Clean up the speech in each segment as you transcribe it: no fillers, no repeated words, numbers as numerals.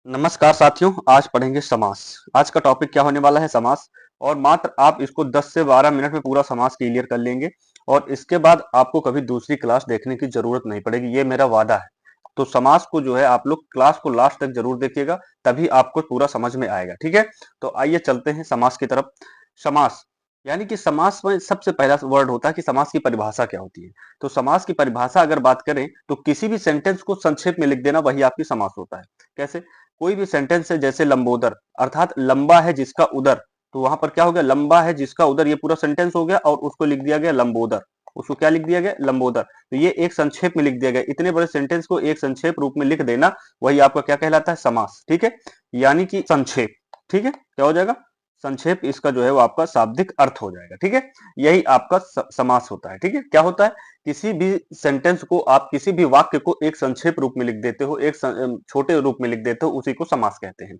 नमस्कार साथियों, आज पढ़ेंगे समास। आज का टॉपिक क्या होने वाला है? समास। और मात्र आप इसको 10 से 12 मिनट में पूरा समास क्लियर कर लेंगे और इसके बाद आपको कभी दूसरी क्लास देखने की जरूरत नहीं पड़ेगी, ये मेरा वादा है। तो समास को जो है आप लोग क्लास को लास्ट तक जरूर देखिएगा, तभी आपको पूरा समझ में आएगा। ठीक है, तो आइए चलते हैं समास की तरफ। समास यानी कि समास में सबसे पहला वर्ड होता है कि समास की परिभाषा क्या होती है। तो समास की परिभाषा अगर बात करें तो किसी भी सेंटेंस को संक्षेप में लिख देना वही आपकी समास होता है। कैसे? कोई भी सेंटेंस है जैसे लंबोदर, अर्थात लंबा है जिसका उदर, तो वहां पर क्या हो गया? लंबा है जिसका उदर, ये पूरा सेंटेंस हो गया और उसको लिख दिया गया लंबोदर। उसको क्या लिख दिया गया? लंबोदर। तो ये एक संक्षेप में लिख दिया गया। इतने बड़े सेंटेंस को एक संक्षेप रूप में लिख देना वही आपका क्या कहलाता है? समास। ठीक है, यानी कि संक्षेप। ठीक है, क्या हो जाएगा? संक्षेप। इसका जो है वो आपका शाब्दिक अर्थ हो जाएगा। ठीक है, यही आपका समास होता है। ठीक है, क्या होता है? किसी भी सेंटेंस को आप, किसी भी वाक्य को एक संक्षेप रूप में लिख देते हो, एक छोटे रूप में लिख देते हो, उसी को समास कहते हैं।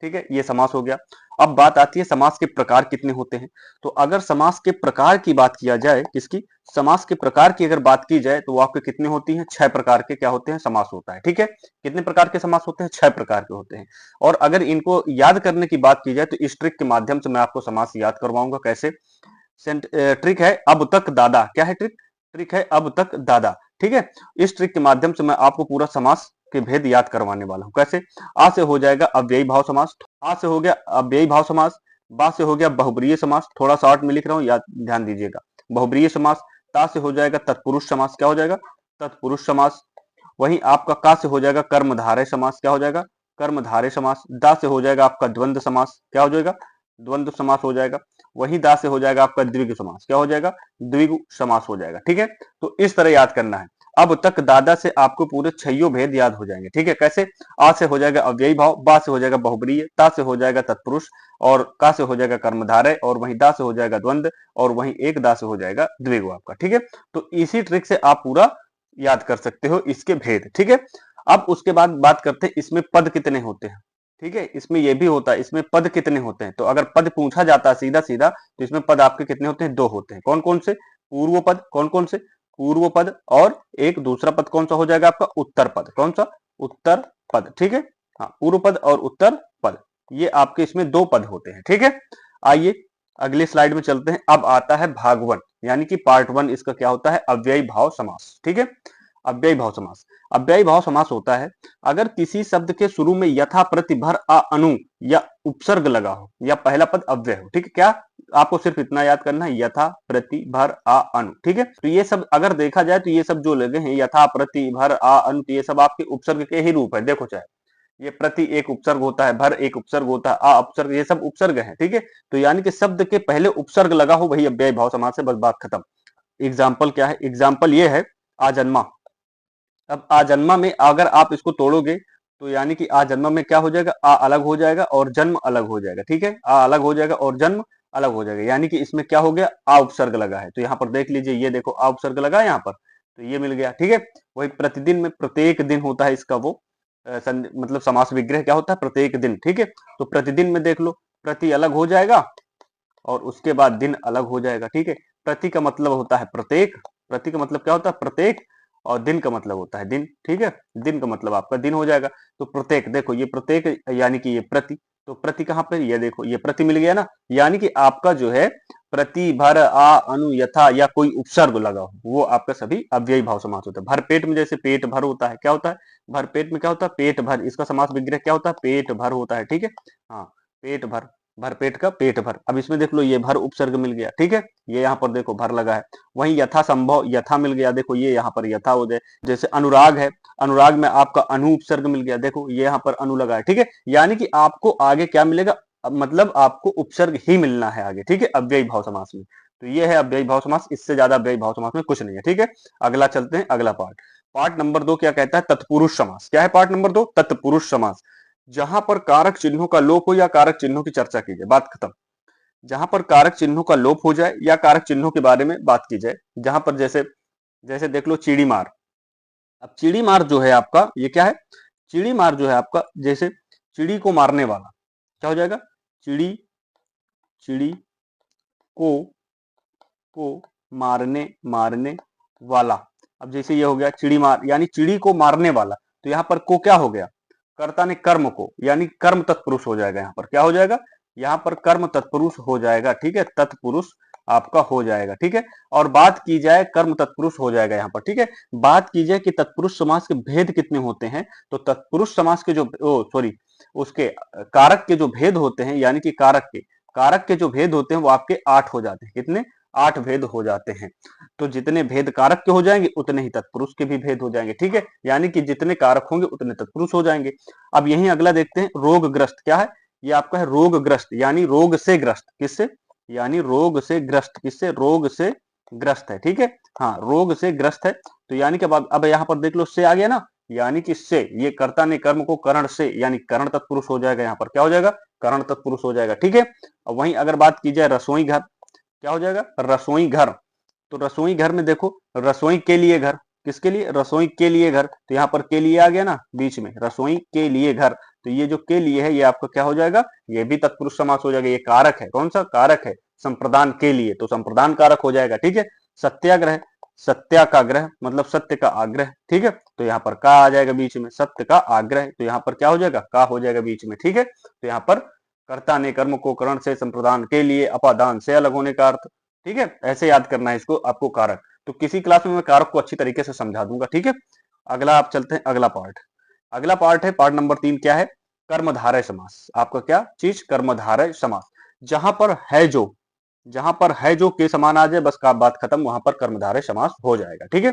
ठीक है, ये समास हो गया। अब बात आती है समास के प्रकार कितने होते हैं। तो अगर समास के प्रकार की बात किया जाए, किसकी? समास के प्रकार की अगर बात की जाए तो वो आपके कितने होती हैं? 6 प्रकार के क्या होते हैं? समास होता है। ठीक है, कितने प्रकार के समास होते हैं? 6 प्रकार के होते हैं। और अगर इनको याद करने की बात की जाए तो इस ट्रिक के माध्यम से मैं आपको समास याद करवाऊंगा। कैसे? ट्रिक है अब तक दादा। क्या है ट्रिक? ट्रिक है अब तक दादा। ठीक है, इस ट्रिक के माध्यम से मैं आपको पूरा समास के भेद याद करवाने वाला हूं। कैसे? आ से हो जाएगा अव्ययी भाव समास, आ से हो गया अव्ययी भाव समास, बा से हो गया बहुब्रीय समास, थोड़ा शॉर्ट में लिख रहा हूं, याद ध्यान दीजिएगा, बहुब्रीय समास। ता से हो जाएगा तत्पुरुष समास। क्या हो जाएगा? तत्पुरुष समास। वहीं आपका का से हो जाएगा कर्मधारय समास। क्या हो जाएगा? कर्मधारय समास। दा से हो जाएगा आपका द्वंद्व समास। क्या हो जाएगा? द्वंद्व समास हो जाएगा। वहीं दा से हो जाएगा आपका द्विगु समास। क्या हो जाएगा? द्विगु समास हो जाएगा। ठीक है, तो इस तरह याद करना है। अब तक दादा से आपको पूरे छइयों भेद याद हो जाएंगे। ठीक है, कैसे? आ से हो जाएगा अव्ययी भाव, बा से हो जाएगा बहुब्रीय, ता से हो जाएगा तत्पुरुष, और का से हो जाएगा कर्मधारय, और वहीं दा से हो जाएगा द्वंद्व, और वहीं एक दा से हो जाएगा द्विगु आपका। ठीक है, तो इसी ट्रिक से आप पूरा याद कर सकते हो इसके भेद। ठीक है, अब उसके बाद बात करते हैं इसमें पद कितने होते हैं। ठीक है, इसमें यह भी होता है, इसमें पद कितने होते हैं। तो अगर पद पूछा जाता है सीधा सीधा तो इसमें पद आपके कितने होते हैं? 2 होते हैं। कौन कौन से? पूर्व पद। कौन कौन से? पूर्व पद। और एक दूसरा पद कौन सा हो जाएगा आपका? उत्तर पद। कौन सा? उत्तर पद। ठीक है, हाँ, पूर्व पद और उत्तर पद, ये आपके इसमें 2 पद होते हैं। ठीक है, आइए अगले स्लाइड में चलते हैं। अब आता है भाग 1, यानी कि पार्ट 1। इसका क्या होता है? अव्ययी भाव समास। ठीक है, अव्ययी भाव समास। अव्ययी भाव समास होता है अगर किसी शब्द के शुरू में यथा प्रति भर आ अनु या उपसर्ग लगा हो या पहला पद अव्यय हो। ठीक है, क्या? आपको सिर्फ इतना याद करना है, यथा प्रति भर आ अनु। ठीक है, तो ये सब अगर देखा जाए तो ये सब जो लगे हैं, यथा प्रति भर आ अनु, तो ये सब आपके उपसर्ग के ही रूप है। देखो, चाहे ये प्रति एक उपसर्ग होता है, भर एक उपसर्ग होता है, आ उपसर्ग, ये सब उपसर्ग है। ठीक है, तो यानी कि शब्द के पहले उपसर्ग लगा हो वही अव्ययी भाव समास है। बस बात खत्म। एग्जाम्पल क्या है? एग्जाम्पल ये है, आजन्मा। अब आजन्मा में अगर आप इसको तोड़ोगे तो यानी कि आजन्मा में क्या हो जाएगा? आ अलग हो जाएगा और जन्म अलग हो जाएगा। ठीक है, आ अलग हो जाएगा और जन्म अलग हो जाएगा, यानी कि इसमें क्या हो गया? आ उपसर्ग लगा है। तो यहाँ पर देख लीजिए, ये देखो आ उपसर्ग लगा है यहाँ पर, तो ये मिल गया। ठीक है, वही प्रतिदिन में प्रत्येक दिन होता है इसका वो मतलब समास विग्रह क्या होता है? प्रत्येक दिन। ठीक है, तो प्रतिदिन में देख लो, प्रति अलग हो जाएगा और उसके बाद दिन अलग हो जाएगा। ठीक है, प्रति का मतलब होता है प्रत्येक, प्रति का मतलब क्या होता है? प्रत्येक, और दिन का मतलब होता है दिन। ठीक है, दिन का मतलब आपका दिन हो जाएगा। तो प्रत्येक, देखो ये प्रत्येक यानी कि ये प्रति, तो प्रति कहां पर? ये देखो, ये प्रति मिल गया ना, यानी कि आपका जो है प्रति भर आ अनु यथा या कोई उपसर्ग लगा हो वो आपका सभी अव्ययी भाव समास होता है। भर पेट में जैसे पेट भर होता है, क्या होता है? भर पेट में क्या होता है? पेट भर, इसका समास विग्रह क्या होता है? पेट भर होता है। ठीक है, हाँ, पेट भर, भर पेट का पेट भर। अब इसमें देख लो, ये भर उपसर्ग मिल गया। ठीक है, ये यहाँ पर देखो भर लगा है। वहीं यथा संभव, यथा मिल गया, देखो ये यहाँ पर यथा हो जाए। जैसे अनुराग है, अनुराग में आपका अनु उपसर्ग मिल गया, देखो ये यहाँ पर अनु लगा है। ठीक है, यानी कि आपको आगे क्या मिलेगा? मतलब आपको उपसर्ग ही मिलना है आगे। ठीक है, अव्ययी भाव समास में। तो ये है अव्ययी भाव समास, इससे ज्यादा अव्ययी भाव समास में कुछ नहीं है। ठीक है, अगला चलते हैं, अगला पार्ट। पार्ट नंबर 2 क्या कहता है? तत्पुरुष समास। क्या है पार्ट नंबर 2? तत्पुरुष समास। जहां पर कारक चिन्हों का लोप हो या कारक चिन्हों की चर्चा की जाए, बात खत्म। जहां पर कारक चिन्हों का लोप हो जाए या कारक चिन्हों के बारे में बात की जाए, जहां पर जैसे जैसे देख लो चिड़ी मार। अब चिड़ी मार जो है आपका, ये क्या है? चिड़ी मार जो है आपका, जैसे चिड़ी को मारने वाला, क्या हो जाएगा? चिड़ी, चिड़ी को को मारने मारने वाला। अब जैसे ये हो गया चिड़ी मार, यानी चिड़ी को मारने वाला, तो यहां पर को क्या हो गया? कर्ता ने कर्म को, यानी कर्म तत्पुरुष हो जाएगा। यहाँ पर क्या हो जाएगा, यहाँ पर कर्म तत्पुरुष हो जाएगा। ठीक है, तत्पुरुष आपका हो जाएगा। ठीक है, और बात की जाए कर्म तत्पुरुष हो जाएगा यहाँ पर। ठीक है, बात की जाए कि तत्पुरुष समास के भेद कितने होते हैं, तो तत्पुरुष समास के जो सॉरी उसके कारक के जो भेद होते हैं, यानी कि कारक के जो भेद होते हैं वो आपके 8 हो जाते हैं। कितने, 8 भेद हो जाते हैं। तो जितने भेद कारक के हो जाएंगे उतने ही तत्पुरुष के भी भेद हो जाएंगे। ठीक है, यानी कि जितने कारक होंगे उतने तत्पुरुष हो जाएंगे। अब यही अगला देखते हैं, रोगग्रस्त। क्या है, ये आपका है रोगग्रस्त, यानी रोग से ग्रस्त। किससे, यानी रोग से ग्रस्त। किससे, रोग से ग्रस्त है। ठीक है, हाँ रोग से ग्रस्त है। तो यानी कि अब यहाँ पर देख लो, से आ गया ना, यानी कि से, ये कर्ता ने कर्म को करण से, यानी करण तत्पुरुष हो जाएगा। यहाँ पर क्या हो जाएगा, करण तत्पुरुष हो जाएगा। ठीक है, और वहीं अगर बात की जाए रसोई घर, क्या हो जाएगा, रसोई घर। तो रसोई घर में देखो, रसोई के लिए घर, किसके लिए, रसोई के लिए घर। तो यहाँ पर के लिए आ गया ना बीच में, रसोई के लिए घर। तो ये जो के लिए है ये आपका क्या हो जाएगा, ये भी तत्पुरुष समास हो जाएगा। ये कारक है, कौन सा कारक है, संप्रदान के लिए, तो संप्रदान कारक हो जाएगा। ठीक है, सत्याग्रह, सत्याग्रह मतलब सत्य का आग्रह। ठीक है, तो यहाँ पर का आ जाएगा बीच में, सत्य का आग्रह। तो यहाँ पर क्या हो जाएगा, का हो जाएगा बीच में। ठीक है, तो यहाँ पर कर्ता ने कर्म को करण से संप्रदान के लिए अपादान से अलग होने का अर्थ। ठीक है, ऐसे याद करना है इसको आपको कारक। तो किसी क्लास में मैं कारक को अच्छी तरीके से समझा दूंगा। ठीक है, अगला आप चलते हैं, अगला पार्ट। अगला पार्ट है पार्ट नंबर 3। क्या है, कर्मधारय समास। आपका क्या चीज, कर्मधारय समास। जहां पर है जो, जहां पर है जो के समान आ जाए, बस का बात खत्म, वहां पर कर्मधारय समास हो जाएगा। ठीक है,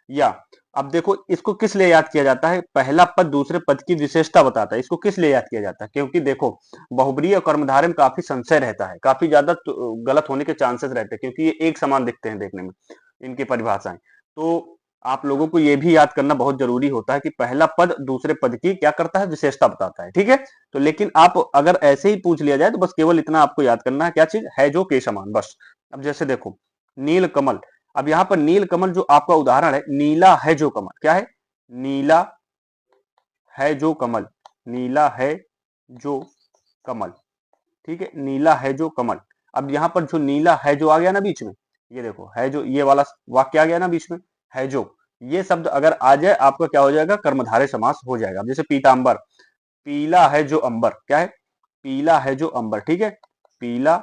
या अब देखो इसको किस लिए याद किया जाता है, पहला पद दूसरे पद की विशेषता बताता है। इसको किस लिए याद किया जाता है, क्योंकि देखो बहुब्रीहि और कर्मधारय में काफी संशय रहता है, काफी ज्यादा गलत होने के चांसेस रहते हैं, क्योंकि ये एक समान दिखते हैं देखने में इनकी परिभाषाएं। तो आप लोगों को यह भी याद करना बहुत जरूरी होता है कि पहला पद दूसरे पद की क्या करता है, विशेषता बताता है। ठीक है, तो लेकिन आप अगर ऐसे ही पूछ लिया जाए तो बस केवल इतना आपको याद करना है, क्या चीज है जो के समान, बस। अब जैसे देखो नील कमल, अब यहाँ पर नील कमल जो आपका उदाहरण है, नीला है जो कमल। क्या है, नीला है जो कमल, नीला है जो कमल। ठीक है, नीला है जो कमल। अब यहाँ पर जो नीला है जो आ गया ना बीच में, ये देखो है जो, ये वाला वाक्य आ गया ना बीच में, है जो, ये शब्द अगर आ जाए आपका क्या हो जाएगा, कर्मधारय समास हो जाएगा। अब जैसे पीतांबर, पीला है जो अंबर। क्या है, पीला है जो अंबर। ठीक है, पीला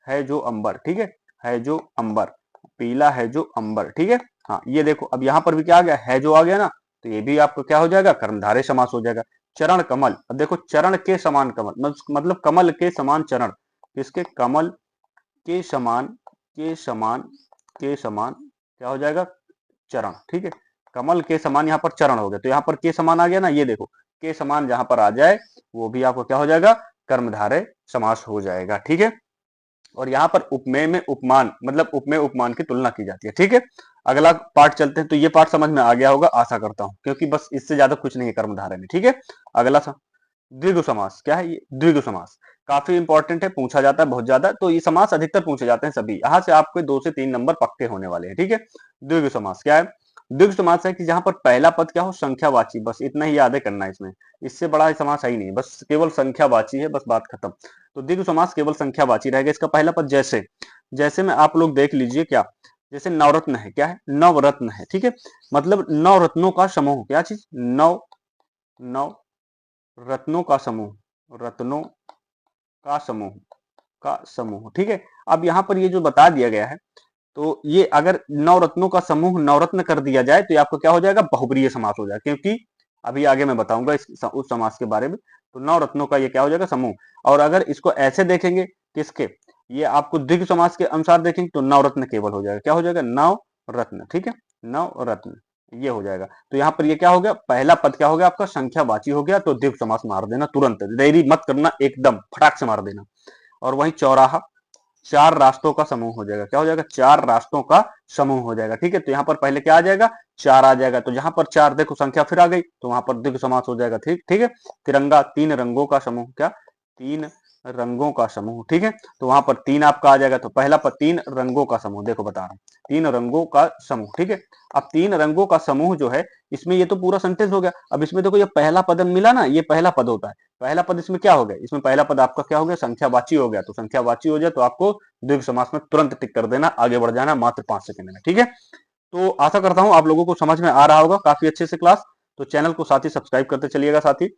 है जो अंबर। ठीक है जो अंबर, पीला है जो अंबर। ठीक है, हाँ ये देखो अब यहाँ पर भी क्या आ गया, है जो आ गया ना, तो ये भी आपको क्या हो जाएगा, कर्मधारय समास हो जाएगा। चरण कमल, अब देखो चरण के समान कमल, मतलब कमल के समान चरण। किसके, कमल के समान, के समान, के समान क्या हो जाएगा, चरण। ठीक है, कमल के समान यहाँ पर चरण हो गया। तो यहाँ पर के समान आ गया ना, ये देखो के समान जहां पर आ जाए वो भी आपको क्या हो जाएगा, कर्मधारय समास हो जाएगा। ठीक है, और यहाँ पर उपमेय में उपमान, मतलब उपमेय उपमान की तुलना की जाती है। ठीक है, अगला पार्ट चलते हैं। तो ये पार्ट समझ में आ गया होगा आशा करता हूं, क्योंकि बस इससे ज्यादा कुछ नहीं है कर्मधारय में। ठीक है, अगला द्विगु समास। क्या है ये, द्विगु समास काफी इंपॉर्टेंट है, पूछा जाता है बहुत ज्यादा। तो ये समास अधिकतर पूछे जाते हैं सभी, यहाँ से आपके 2 से 3 नंबर पक्के होने वाले हैं। ठीक है, द्विगु समास क्या है, द्विगु समास है कि जहां पर पहला पद क्या हो, संख्यावाची, बस इतना ही याद करना है इसमें, इससे बड़ा समास है ही नहीं, बस केवल संख्यावाची है, बस बात खत्म। तो द्विगु समास केवल संख्यावाची रहेगा। इसका पहला पद जैसे, जैसे में आप लोग देख लीजिए, क्या जैसे नवरत्न है। क्या है, नवरत्न है। ठीक है, मतलब नवरत्नों का समूह, क्या चीज, नव, नव रत्नों का समूह, रत्नों का समूह, का समूह। ठीक है, अब यहाँ पर ये जो बता दिया गया है, तो ये अगर नवरत्नों का समूह नवरत्न कर दिया जाए तो ये आपको क्या हो जाएगा, बहुब्रीहि समास हो जाएगा। क्योंकि अभी आगे मैं बताऊंगा उस समास के बारे में। तो नवरत्नों का ये क्या हो जाएगा, समूह। और अगर इसको ऐसे देखेंगे, किसके, ये आपको द्विगु समास के अनुसार देखेंगे तो नवरत्न केवल हो जाएगा। क्या हो जाएगा, नवरत्न। ठीक है, नवरत्न ये हो जाएगा। तो यहाँ पर ये क्या हो गया, पहला पद क्या हो गया आपका, संख्यावाची हो गया। तो द्विगु समास मार देना तुरंत, देरी मत करना, एकदम फटाक से मार देना। और वही चौराहा, 4 रास्तों का समूह हो जाएगा। क्या हो जाएगा, 4 रास्तों का समूह हो जाएगा। ठीक है, तो यहाँ पर पहले क्या आ जाएगा, 4 आ जाएगा। तो जहां पर 4 देखो संख्या फिर आ गई, तो वहां पर द्विगु समास हो जाएगा। ठीक, ठीक है, तिरंगा, 3 रंगों का समूह। क्या, 3 रंगों का समूह। ठीक है, तो वहां पर 3 आपका आ जाएगा। तो पहला पद 3 रंगों का समूह, देखो बता रहा हूं, 3 रंगों का समूह। ठीक है, अब 3 रंगों का समूह जो है, इसमें ये तो पूरा सेंटेंस हो गया। अब इसमें देखो ये पहला पद मिला ना, ये पहला पद होता है। पहला पद इसमें क्या हो गया, इसमें पहला पद आपका क्या हो गया, संख्यावाची हो गया। तो संख्यावाची हो जाए तो आपको द्विगु समास में तुरंत टिक कर देना, आगे बढ़ जाना मात्र 5 सेकंड में। ठीक है, तो आशा करता हूं आप लोगों को समझ में आ रहा होगा काफी अच्छे से क्लास। तो चैनल को साथ ही सब्सक्राइब करते चलिएगा साथी।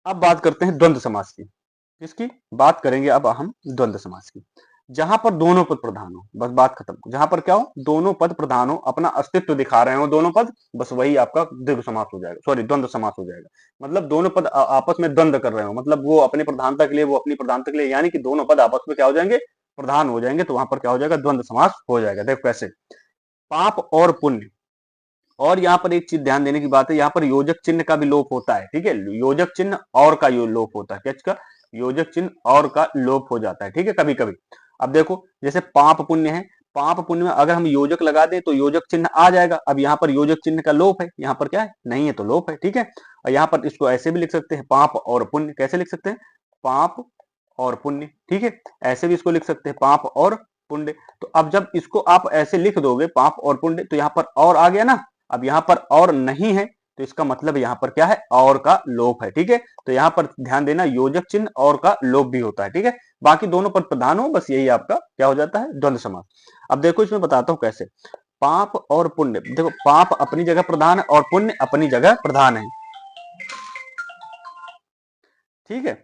अब बात करते हैं द्वंद्व समास की। किसकी बात करेंगे अब हम? द्वंद्व समास की। जहां पर दोनों पद प्रधान हो, बस बात खत्म। जहां पर क्या हो? दोनों पद प्रधान हो, अपना अस्तित्व दिखा रहे हो दोनों पद, बस वही आपका द्विगु समास हो जाएगा, सॉरी द्वंद्व समास हो जाएगा। मतलब दोनों पद आपस में द्वंद्व कर रहे हो, मतलब वो अपनी प्रधानता के लिए, वो अपनी प्रधानता के लिए, यानी कि दोनों पद आपस में क्या हो जाएंगे? प्रधान हो जाएंगे। तो वहां पर क्या हो जाएगा? द्वंद्व समास हो जाएगा। देखो कैसे, पाप और पुण्य। और यहाँ पर एक चीज ध्यान देने की बात है, यहाँ पर योजक चिन्ह का भी लोप होता है। ठीक है, योजक चिन्ह और का लोप होता है। क्या का? योजक चिन्ह और का लोप हो जाता है। ठीक है, कभी कभी। अब देखो, जैसे पाप पुण्य है, पाप पुण्य में अगर हम योजक लगा दें तो योजक चिन्ह आ जाएगा। अब यहाँ पर योजक चिन्ह का लोप है, यहाँ पर क्या है? नहीं है, तो लोप है। ठीक है, और यहाँ पर इसको ऐसे भी लिख सकते हैं, पाप और पुण्य। कैसे लिख सकते हैं? पाप और पुण्य। ठीक है, ऐसे भी इसको लिख सकते हैं, पाप और पुण्य। तो अब जब इसको आप ऐसे लिख दोगे, पाप और पुण्य, तो यहाँ पर और आ गया ना। अब यहाँ पर और नहीं है, तो इसका मतलब यहाँ पर क्या है? और का लोप है। ठीक है, तो यहाँ पर ध्यान देना, योजक चिन्ह और का लोप भी होता है। ठीक है, बाकी दोनों पद प्रधान हो, बस यही आपका क्या हो जाता है? द्वंद्व समास। अब देखो, इसमें बताता हूं कैसे। पाप और पुण्य, देखो पाप अपनी जगह प्रधान है और पुण्य अपनी जगह प्रधान है। ठीक है,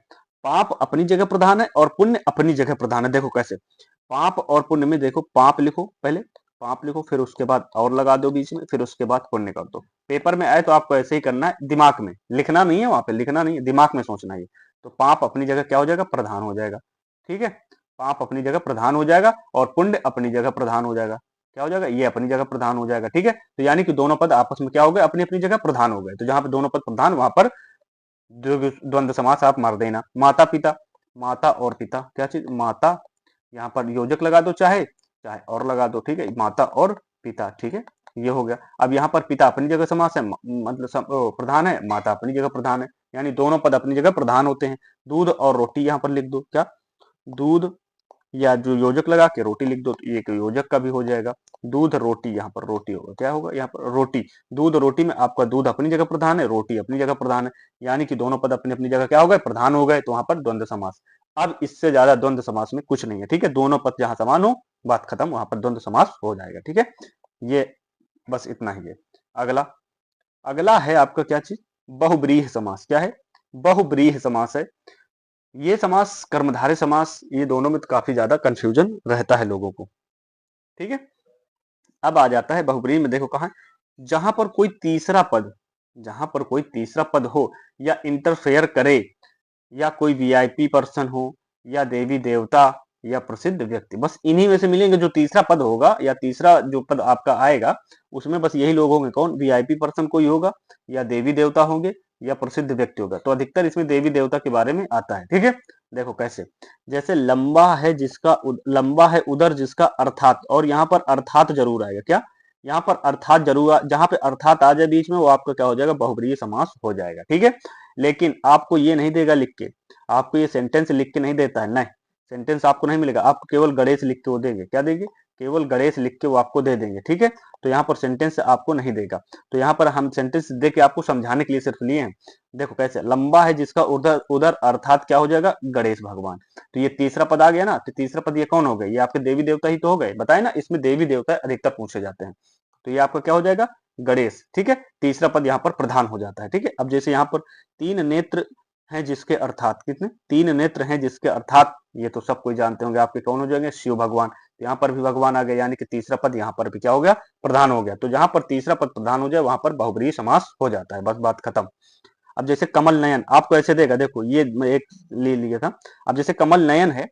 पाप अपनी जगह प्रधान है और पुण्य अपनी जगह प्रधान है। देखो कैसे, पाप और पुण्य में देखो, पाप लिखो पहले, पाप लिखो, फिर उसके बाद और लगा दो बीच में, फिर उसके बाद पुण्य कर दो। पेपर में आए तो आपको ऐसे ही करना है, दिमाग में लिखना नहीं है, वहां पे लिखना नहीं है, दिमाग में सोचना है ये। तो पाप अपनी जगह क्या हो जाएगा? प्रधान हो जाएगा। ठीक है, पाप अपनी जगह प्रधान हो जाएगा और पुण्य अपनी जगह प्रधान हो जाएगा। क्या हो जाएगा? ये अपनी जगह प्रधान हो जाएगा। ठीक है, तो यानी कि दोनों पद आपस में क्या हो गए? अपनी अपनी जगह प्रधान हो गए। तो जहां पे दोनों पद प्रधान, वहां पर द्वंद्व समास आप मार देना। माता पिता, माता और पिता, क्या चीज? माता, यहाँ पर योजक लगा दो, चाहे चाहे और लगा दो। ठीक है, माता और पिता। ठीक है, ये हो गया। अब यहाँ पर पिता अपनी जगह समास है, मतलब प्रधान है, माता अपनी जगह प्रधान है, यानी दोनों पद अपनी जगह प्रधान होते हैं। दूध और रोटी यहाँ पर लिख दो, क्या? दूध, या जो योजक लगा के रोटी लिख दो, तो एक योजक का भी हो जाएगा। दूध रोटी, यहाँ पर रोटी होगा, क्या होगा यहाँ पर? रोटी। दूध रोटी में आपका दूध अपनी जगह प्रधान है, रोटी अपनी जगह प्रधान है, यानी कि दोनों पद अपनी अपनी जगह क्या हो गए? प्रधान हो गए। तो वहां पर द्वंद्व समास। अब इससे ज्यादा द्वंद्व समास में कुछ नहीं है। ठीक है, दोनों पद जहां समान हो, बात खत्म, वहां पर द्वंद्व समास हो जाएगा। ठीक है, ये बस इतना ही है। अगला, अगला है आपका क्या चीज? बहुब्रीहि समास। क्या है? बहुब्रीहि समास है। ये समास, कर्मधारय समास, ये दोनों में तो काफी ज्यादा कंफ्यूजन रहता है लोगों को। ठीक है, अब आ जाता है बहुब्रीहि में। देखो कहा, जहां पर कोई तीसरा पद, जहां पर कोई तीसरा पद हो या इंटरफेयर करे, या कोई वीआईपी पर्सन हो, या देवी देवता, या प्रसिद्ध व्यक्ति, बस इन्हीं में से मिलेंगे। जो तीसरा पद होगा या तीसरा जो पद आपका आएगा, उसमें बस यही लोग होंगे। कौन? वीआईपी पर्सन कोई होगा, या देवी देवता होंगे, या प्रसिद्ध व्यक्ति होगा। तो अधिकतर इसमें देवी देवता के बारे में आता है। ठीक है, देखो कैसे, जैसे लंबा है जिसका लंबा है उदर जिसका अर्थात, और यहाँ पर अर्थात जरूर आएगा। क्या? यहाँ पर अर्थात जरूर, जहां पे अर्थात आ जाए बीच में, वो आपका क्या हो जाएगा? बहुब्रीहि समास हो जाएगा। ठीक है, लेकिन आपको ये नहीं देगा लिख के, आपको ये सेंटेंस लिख के नहीं देता है, नहीं, सेंटेंस आपको नहीं मिलेगा। आपको केवल गणेश लिख के वो देंगे। क्या देंगे? केवल गणेश लिख के वो आपको दे देंगे। ठीक है, तो यहाँ पर सेंटेंस आपको नहीं देगा। तो यहाँ पर हम सेंटेंस दे के आपको समझाने के लिए सिर्फ लिए हैं। देखो कैसे, लंबा है जिसका उधर उधर अर्थात क्या हो जाएगा? गणेश भगवान। तो ये तीसरा पद आ गया ना, तो तीसरा पद ये कौन हो गए? ये आपके देवी देवता ही तो हो गए। बताए ना, इसमें देवी देवता अधिकतर पूछे जाते हैं। तो ये आपका क्या हो जाएगा? गणेश। ठीक है, तीसरा पद यहाँ पर प्रधान हो जाता है। ठीक है, अब जैसे यहाँ पर तीन नेत्र हैं जिसके अर्थात, कितने? तीन नेत्र हैं जिसके अर्थात, ये तो सब कोई जानते होंगे आपके, कौन हो जाएंगे? शिव भगवान। तो यहाँ पर भी भगवान आ गए, यानी कि तीसरा पद यहाँ पर भी क्या हो गया? प्रधान हो गया। तो जहां पर तीसरा पद प्रधान हो जाए, वहां पर बहुब्रीहि समास हो जाता है। बस बात खत्म। अब जैसे कमल नयन आपको ऐसे देगा, देखो ये मैं एक ले लिया था। अब जैसे कमल नयन है,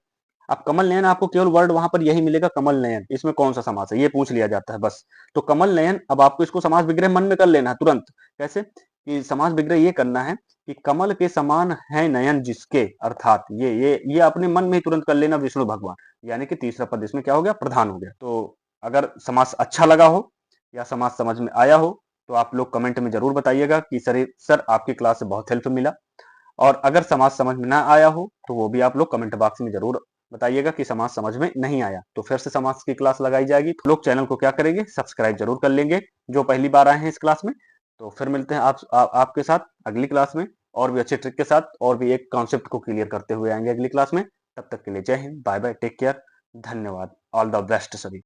अब कमल नयन आपको केवल वर्ड वहां पर यही मिलेगा, कमल नयन, इसमें कौन सा समास है ये पूछ लिया जाता है बस। तो कमल नयन, अब आपको इसको समास विग्रह मन में कर लेना है तुरंत। कैसे? कि समास विग्रह ये करना है कि कमल के समान है नयन जिसके, अर्थात ये अपने मन में ही तुरंत कर लेना, विष्णु भगवान, यानी कि तीसरा पद इसमें क्या हो गया? प्रधान हो गया। तो अगर समास अच्छा लगा हो या समास समझ में आया हो, तो आप लोग कमेंट में जरूर बताइएगा कि सर आपकी क्लास से बहुत हेल्प मिला। और अगर समाज समझ में ना आया हो, तो वो भी आप लोग कमेंट बॉक्स में जरूर बताइएगा कि समाज समझ में नहीं आया, तो फिर से समाज की क्लास लगाई जाएगी। तो लोग चैनल को क्या करेंगे? सब्सक्राइब जरूर कर लेंगे, जो पहली बार आए हैं इस क्लास में। तो फिर मिलते हैं आपके साथ अगली क्लास में, और भी अच्छे ट्रिक के साथ, और भी एक कॉन्सेप्ट को क्लियर करते हुए आएंगे अगली क्लास में। तब तक के लिए जय हिंद, बाय बाय, टेक केयर, धन्यवाद, ऑल द बेस्ट सभी।